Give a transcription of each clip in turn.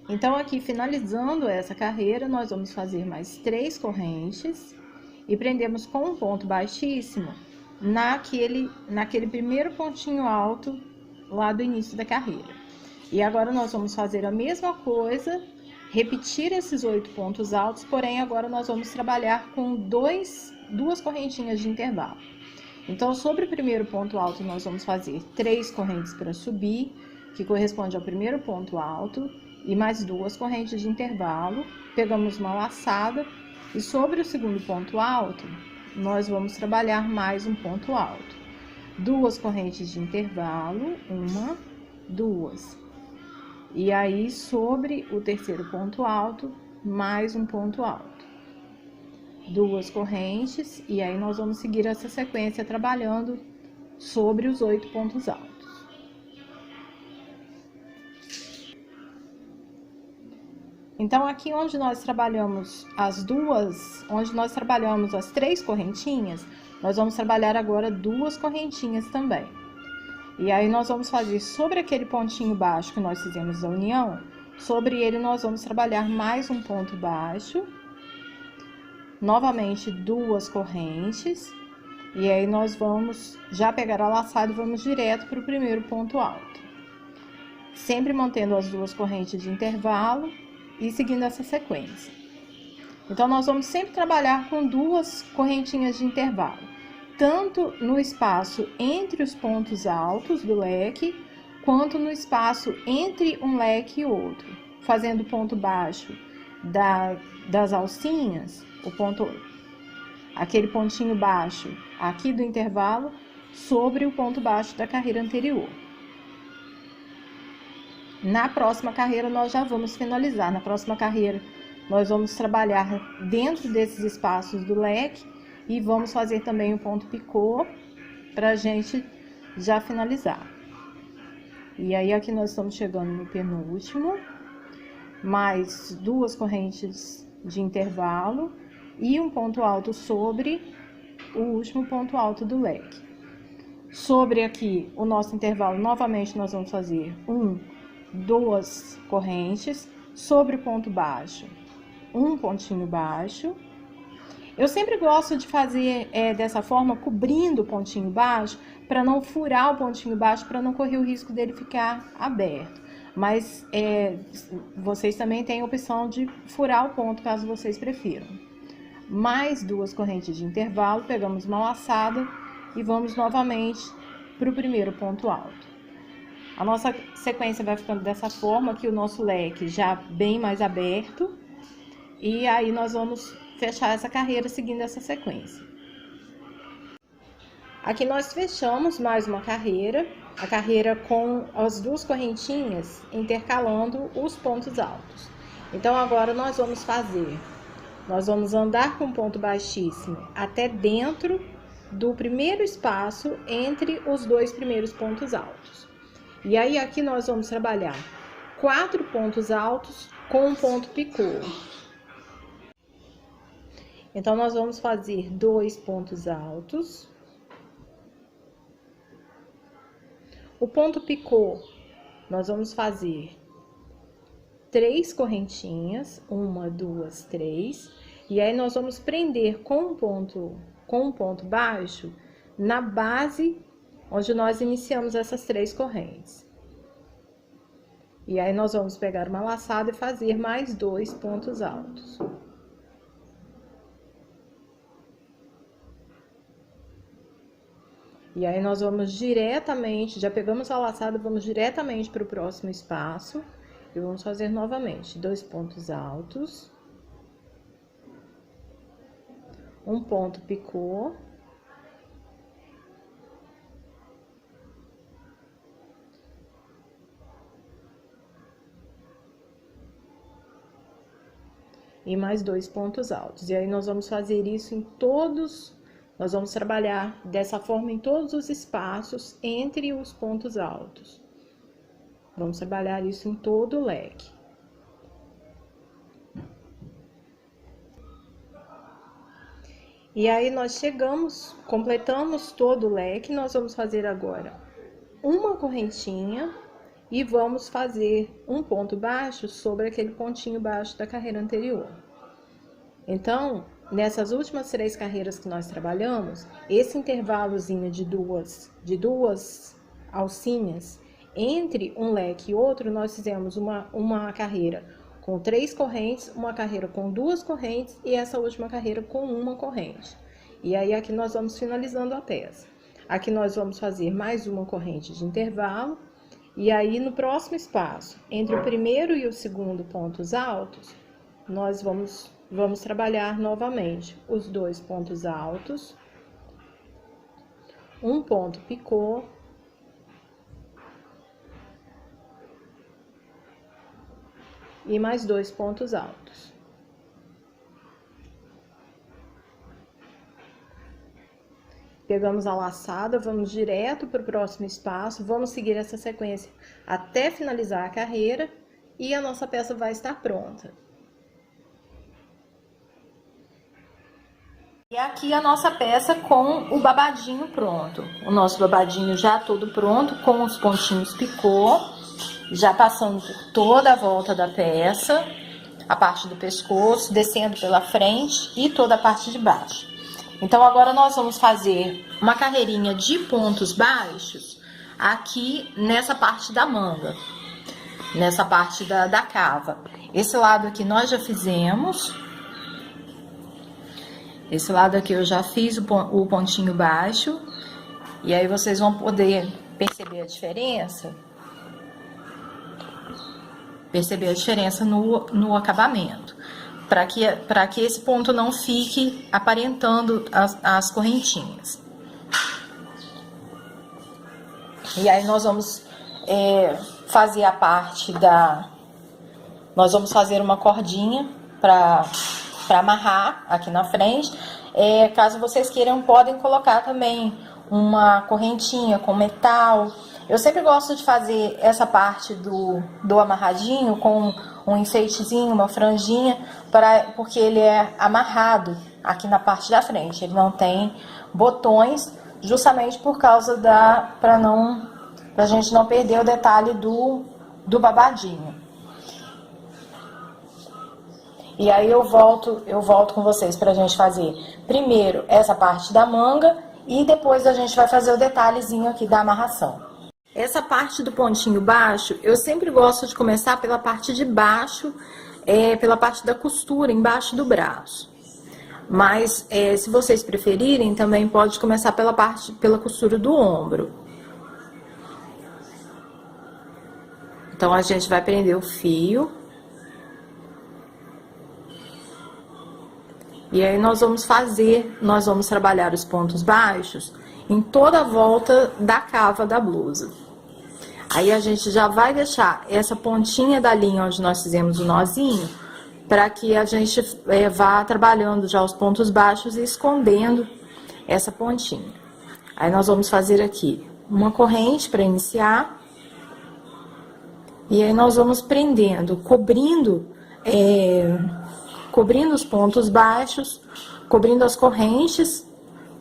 Então, aqui, finalizando essa carreira, nós vamos fazer mais 3 correntes e prendemos com um ponto baixíssimo naquele primeiro pontinho alto lá do início da carreira. E agora nós vamos fazer a mesma coisa, repetir esses 8 pontos altos, porém agora nós vamos trabalhar com duas correntinhas de intervalo. Então, sobre o primeiro ponto alto, nós vamos fazer 3 correntes para subir, que corresponde ao primeiro ponto alto, e mais 2 correntes de intervalo. Pegamos uma laçada, e sobre o segundo ponto alto, nós vamos trabalhar mais um ponto alto. 2 correntes de intervalo, 1, 2. E aí, sobre o terceiro ponto alto, mais um ponto alto. 2 correntes, e aí nós vamos seguir essa sequência trabalhando sobre os 8 pontos altos. Então, aqui onde nós trabalhamos as 3 correntinhas, nós vamos trabalhar agora 2 correntinhas também. E aí nós vamos fazer sobre aquele pontinho baixo que nós fizemos a união, sobre ele nós vamos trabalhar mais um ponto baixo. Novamente 2 correntes, e aí nós vamos já pegar a laçada e vamos direto para o primeiro ponto alto. Sempre mantendo as 2 correntes de intervalo e seguindo essa sequência. Então, nós vamos sempre trabalhar com 2 correntinhas de intervalo, tanto no espaço entre os pontos altos do leque, quanto no espaço entre um leque e outro, fazendo ponto baixo das alcinhas, aquele pontinho baixo aqui do intervalo sobre o ponto baixo da carreira anterior. Na próxima carreira nós já vamos finalizar. Na próxima carreira nós vamos trabalhar dentro desses espaços do leque e vamos fazer também o ponto picô para a gente já finalizar. E aí aqui nós estamos chegando no penúltimo, mais 2 correntes de intervalo e um ponto alto sobre o último ponto alto do leque. Sobre aqui o nosso intervalo, novamente nós vamos fazer 2 correntes, sobre o ponto baixo, um pontinho baixo. Eu sempre gosto de fazer dessa forma, cobrindo o pontinho baixo, para não furar o pontinho baixo, para não correr o risco dele ficar aberto. Mas vocês também têm a opção de furar o ponto, caso vocês prefiram. Mais 2 correntes de intervalo, pegamos uma laçada e vamos novamente para o primeiro ponto alto. A nossa sequência vai ficando dessa forma, aqui o nosso leque já bem mais aberto, e aí nós vamos fechar essa carreira seguindo essa sequência. Aqui nós fechamos mais uma carreira, a carreira com as 2 correntinhas intercalando os pontos altos. Então, agora nós vamos andar com um ponto baixíssimo até dentro do primeiro espaço entre os 2 primeiros pontos altos. E aí, aqui nós vamos trabalhar 4 pontos altos com um ponto picô. Então, nós vamos fazer 2 pontos altos. O ponto picô, nós vamos fazer 3 correntinhas, 1, 2, 3. E aí, nós vamos prender com um ponto baixo na base onde nós iniciamos essas 3 correntes. E aí, nós vamos pegar uma laçada e fazer mais 2 pontos altos. E aí, nós vamos diretamente, já pegamos a laçada, vamos diretamente para o próximo espaço. E vamos fazer novamente 2 pontos altos. Um ponto picô. E mais 2 pontos altos. E aí, nós vamos fazer isso em todos, nós vamos trabalhar dessa forma em todos os espaços entre os pontos altos. Vamos trabalhar isso em todo o leque. E aí, nós completamos todo o leque, nós vamos fazer agora uma correntinha e vamos fazer um ponto baixo sobre aquele pontinho baixo da carreira anterior. Então, nessas últimas 3 carreiras que nós trabalhamos, esse intervalozinho de duas alcinhas entre um leque e outro, nós fizemos uma carreira com 3 correntes, uma carreira com 2 correntes e essa última carreira com 1 corrente. E aí aqui nós vamos finalizando a peça. Aqui nós vamos fazer mais uma corrente de intervalo. E aí no próximo espaço, entre o primeiro e o segundo pontos altos, nós vamos trabalhar novamente os 2 pontos altos, um ponto picô, e mais 2 pontos altos. Pegamos a laçada, vamos direto para o próximo espaço, vamos seguir essa sequência até finalizar a carreira e a nossa peça vai estar pronta. E aqui a nossa peça com o babadinho pronto. O nosso babadinho já todo pronto, com os pontinhos picô, já passando por toda a volta da peça, a parte do pescoço, descendo pela frente e toda a parte de baixo. Então, agora nós vamos fazer uma carreirinha de pontos baixos aqui nessa parte da manga, nessa parte da cava. Esse lado aqui nós já fizemos. Esse lado aqui eu já fiz o pontinho baixo. E aí vocês vão poder perceber a diferença. Perceber a diferença no acabamento. Para que esse ponto não fique aparentando as correntinhas. E aí nós vamos fazer a parte nós vamos fazer uma cordinha para amarrar aqui na frente. Caso vocês queiram, podem colocar também uma correntinha com metal. Eu sempre gosto de fazer essa parte do amarradinho com um enfeitezinho, uma franjinha, porque ele é amarrado aqui na parte da frente. Ele não tem botões, justamente por causa pra gente não perder o detalhe do babadinho. E aí eu volto com vocês pra gente fazer primeiro essa parte da manga e depois a gente vai fazer o detalhezinho aqui da amarração. Essa parte do pontinho baixo, eu sempre gosto de começar pela parte de baixo, pela parte da costura embaixo do braço. Mas, se vocês preferirem, também pode começar pela costura do ombro. Então, a gente vai prender o fio. E aí, nós vamos trabalhar os pontos baixos em toda a volta da cava da blusa. Aí a gente já vai deixar essa pontinha da linha onde nós fizemos o nozinho, para que a gente vá trabalhando já os pontos baixos e escondendo essa pontinha. Aí nós vamos fazer aqui uma corrente para iniciar. E aí nós vamos prendendo, cobrindo os pontos baixos, cobrindo as correntes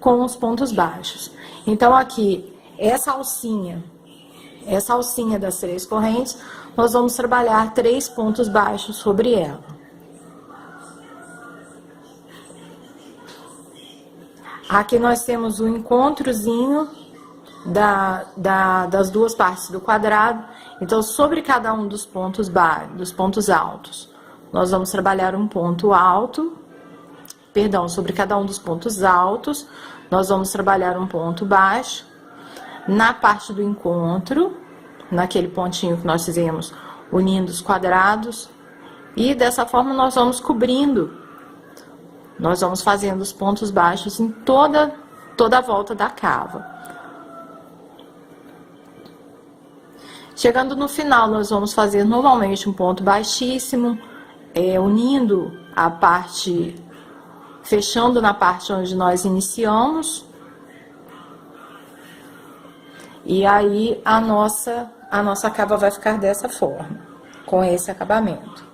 com os pontos baixos. Então, aqui, essa alcinha das 3 correntes, nós vamos trabalhar 3 pontos baixos sobre ela. Aqui nós temos o encontrozinho das duas partes do quadrado. Então, sobre cada um dos pontos altos, nós vamos trabalhar um ponto alto. Perdão, sobre cada um dos pontos altos, nós vamos trabalhar um ponto baixo. Na parte do encontro, naquele pontinho que nós fizemos unindo os quadrados. E dessa forma nós vamos cobrindo. Nós vamos fazendo os pontos baixos em toda a volta da cava. Chegando no final, nós vamos fazer normalmente um ponto baixíssimo, unindo a parte, fechando na parte onde nós iniciamos. E aí a nossa cava vai ficar dessa forma, com esse acabamento.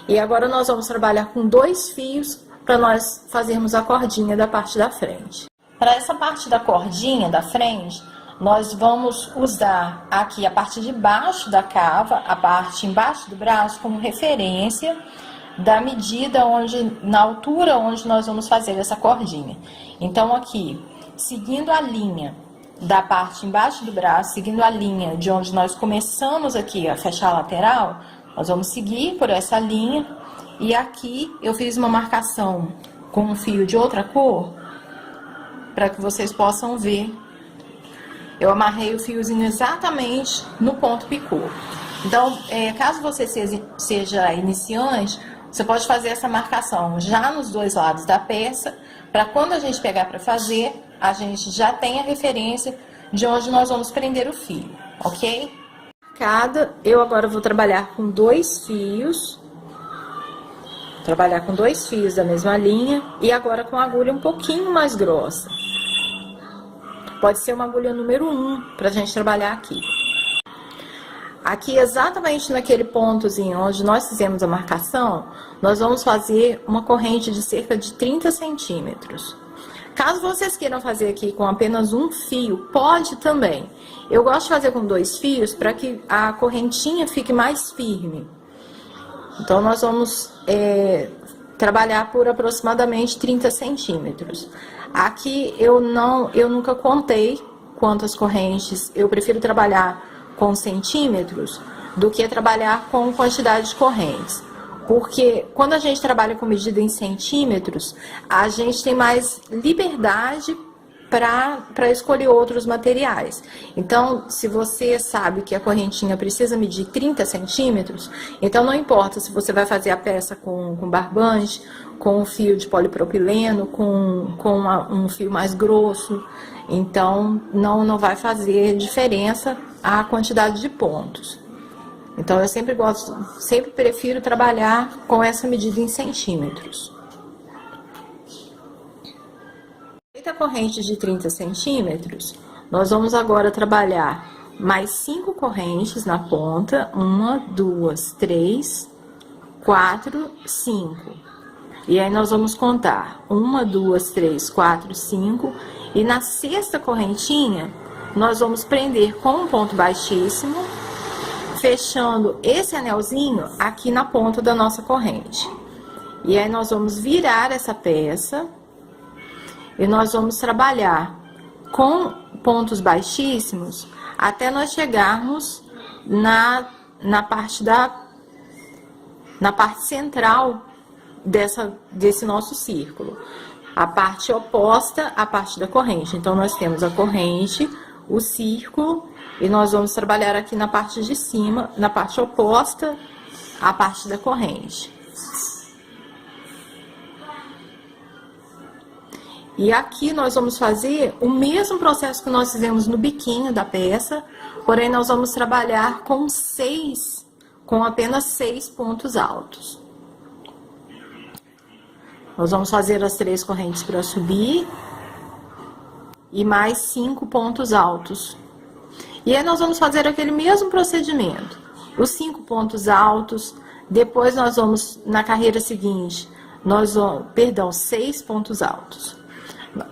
E agora nós vamos trabalhar com 2 fios para nós fazermos a cordinha da parte da frente. Para essa parte da cordinha da frente, nós vamos usar aqui a parte de baixo da cava, a parte embaixo do braço, como referência da medida na altura onde nós vamos fazer essa cordinha. Então, aqui, seguindo a linha da parte embaixo do braço, seguindo a linha de onde nós começamos aqui a fechar a lateral, nós vamos seguir por essa linha, e aqui eu fiz uma marcação com um fio de outra cor, para que vocês possam ver. Eu amarrei o fiozinho exatamente no ponto picô. Então, caso você seja iniciante, você pode fazer essa marcação já nos dois lados da peça, para quando a gente pegar para fazer, a gente já tem a referência de onde nós vamos prender o fio, ok? Eu agora vou trabalhar com 2 fios, da mesma linha, e agora com a agulha um pouquinho mais grossa. Pode ser uma agulha número 1 pra gente trabalhar aqui. Aqui, exatamente naquele pontozinho onde nós fizemos a marcação, nós vamos fazer uma corrente de cerca de 30 centímetros. Caso vocês queiram fazer aqui com apenas um fio, pode também. Eu gosto de fazer com 2 fios para que a correntinha fique mais firme. Então, nós vamos trabalhar por aproximadamente 30 centímetros. Aqui, eu nunca contei quantas correntes, eu prefiro trabalhar com centímetros do que trabalhar com quantidade de correntes. Porque quando a gente trabalha com medida em centímetros, a gente tem mais liberdade para escolher outros materiais. Então, se você sabe que a correntinha precisa medir 30 centímetros, então não importa se você vai fazer a peça com barbante, com um fio de polipropileno, com um fio mais grosso, então não vai fazer diferença a quantidade de pontos. Então, eu sempre prefiro trabalhar com essa medida em centímetros. Feita a corrente de 30 centímetros, nós vamos agora trabalhar mais 5 correntes na ponta. 1, 2, 3, 4, 5. E aí, nós vamos contar 1, 2, 3, 4, 5. E na 6ª correntinha, nós vamos prender com um ponto baixíssimo, fechando esse anelzinho aqui na ponta da nossa corrente. E aí, nós vamos virar essa peça e nós vamos trabalhar com pontos baixíssimos até nós chegarmos na parte central desse nosso círculo, a parte oposta à parte da corrente. Então, nós temos a corrente, o círculo, e nós vamos trabalhar aqui na parte de cima, na parte oposta à parte da corrente. E aqui nós vamos fazer o mesmo processo que nós fizemos no biquinho da peça, porém nós vamos trabalhar com apenas 6 pontos altos. Nós vamos fazer as 3 correntes para subir e mais 5 pontos altos. E aí, nós vamos fazer aquele mesmo procedimento. Os 5 pontos altos, depois nós vamos, na carreira seguinte, 6 pontos altos.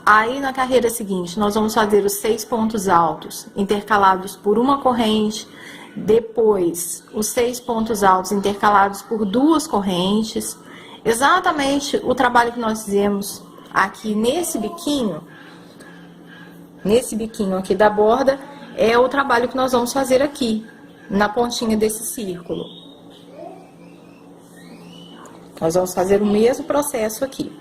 Aí, na carreira seguinte, nós vamos fazer os 6 pontos altos intercalados por uma corrente, depois os 6 pontos altos intercalados por 2 correntes. Exatamente o trabalho que nós fizemos aqui nesse biquinho aqui da borda, é o trabalho que nós vamos fazer aqui, na pontinha desse círculo. Nós vamos fazer o mesmo processo aqui.